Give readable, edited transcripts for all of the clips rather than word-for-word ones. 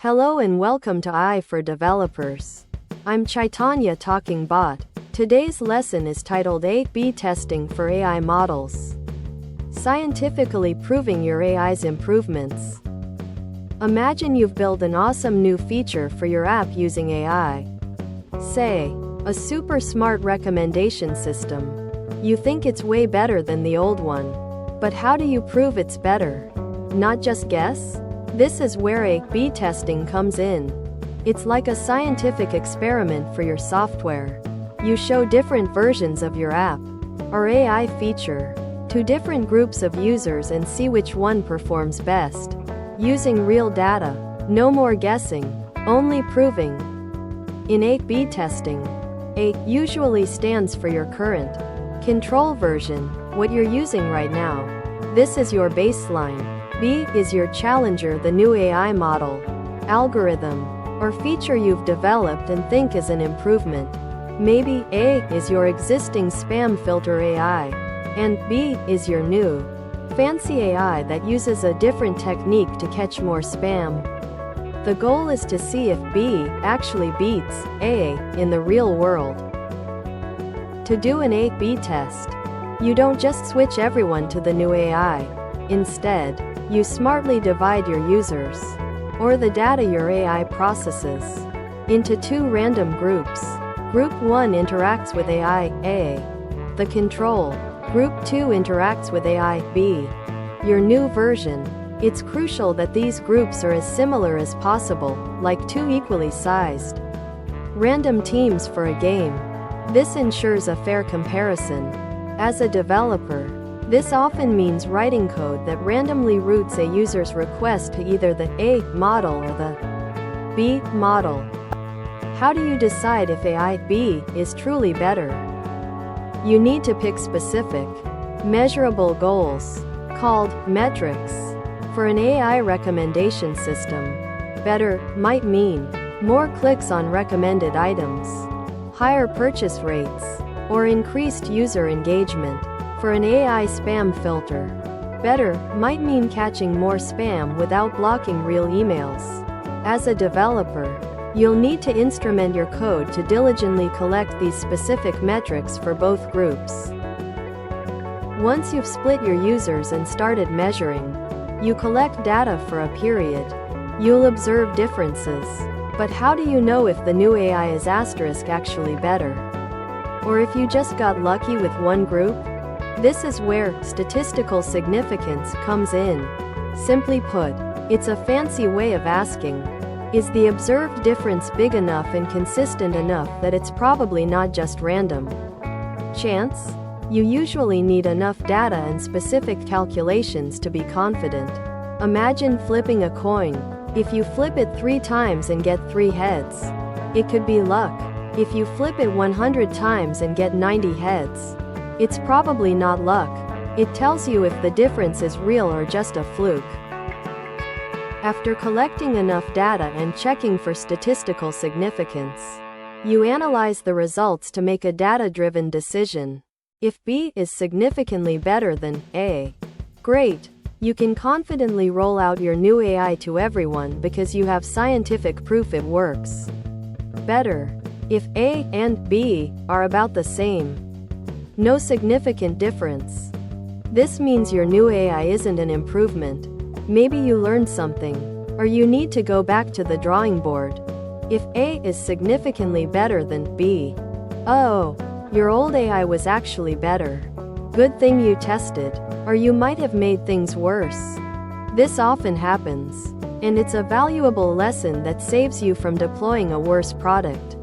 Hello and welcome to AI for Developers. I'm Chaitanya talking bot. Today's lesson is titled A/B Testing for AI Models. Scientifically proving your AI's improvements. Imagine you've built an awesome new feature for your app using AI. Say, a super smart recommendation system. You think it's way better than the old one. But how do you prove it's better? Not just guess? This is where A/B testing comes in. It's like a scientific experiment for your software. You show different versions of your app or AI feature to different groups of users and see which one performs best. Using real data. No more guessing, only proving. In A/B testing, A usually stands for your current control version, what you're using right now. This is your baseline. B is your challenger, the new AI model, algorithm, or feature you've developed and think is an improvement. Maybe A is your existing spam filter AI, and B is your new, fancy AI that uses a different technique to catch more spam. The goal is to see if B actually beats A in the real world. To do an A/B test, you don't just switch everyone to the new AI. Instead, you smartly divide your users, or the data your AI processes, into two random groups. Group 1 interacts with AI A, the control. Group 2 interacts with AI B, your new version. It's crucial that these groups are as similar as possible, like two equally sized random teams for a game. This ensures a fair comparison. As a developer, this often means writing code that randomly routes a user's request to either the A model or the B model. How do you decide if AI B is truly better? You need to pick specific, measurable goals, called metrics. For an AI recommendation system, better might mean more clicks on recommended items, higher purchase rates, or increased user engagement. For an AI spam filter, better might mean catching more spam without blocking real emails. As a developer, you'll need to instrument your code to diligently collect these specific metrics for both groups. Once you've split your users and started measuring, you collect data for a period. You'll observe differences. But how do you know if the new AI is actually better? Or if you just got lucky with one group? This is where statistical significance comes in. Simply put, it's a fancy way of asking, is the observed difference big enough and consistent enough that it's probably not just random chance? You usually need enough data and specific calculations to be confident. Imagine flipping a coin. If you flip it 3 times and get 3 heads, it could be luck. If you flip it 100 times and get 90 heads, it's probably not luck. It tells you if the difference is real or just a fluke. After collecting enough data and checking for statistical significance, you analyze the results to make a data-driven decision. If B is significantly better than A, great. You can confidently roll out your new AI to everyone because you have scientific proof it works. Better. If A and B are about the same, no significant difference, this means your new AI isn't an improvement. Maybe you learned something, or you need to go back to the drawing board. If A is significantly better than B, oh, your old AI was actually better. Good thing you tested, or you might have made things worse. This often happens, and it's a valuable lesson that saves you from deploying a worse product.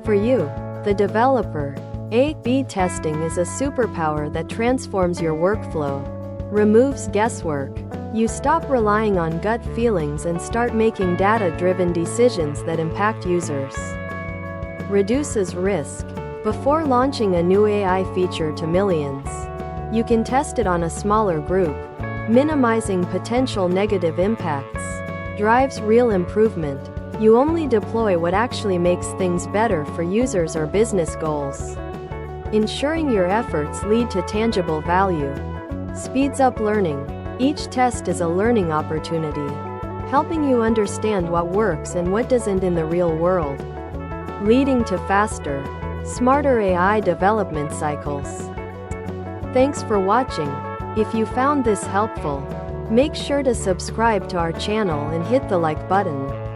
For you, the developer, A/B testing is a superpower that transforms your workflow, removes guesswork. You stop relying on gut feelings and start making data-driven decisions that impact users. Reduces risk. Before launching a new AI feature to millions, you can test it on a smaller group. Minimizing potential negative impacts drives real improvement. You only deploy what actually makes things better for users or business goals. Ensuring your efforts lead to tangible value speeds up learning. Each test is a learning opportunity. helping you understand what works and what doesn't in the real world, leading to faster, smarter AI development cycles. Thanks for watching. If you found this helpful, make sure to subscribe to our channel and hit the like button.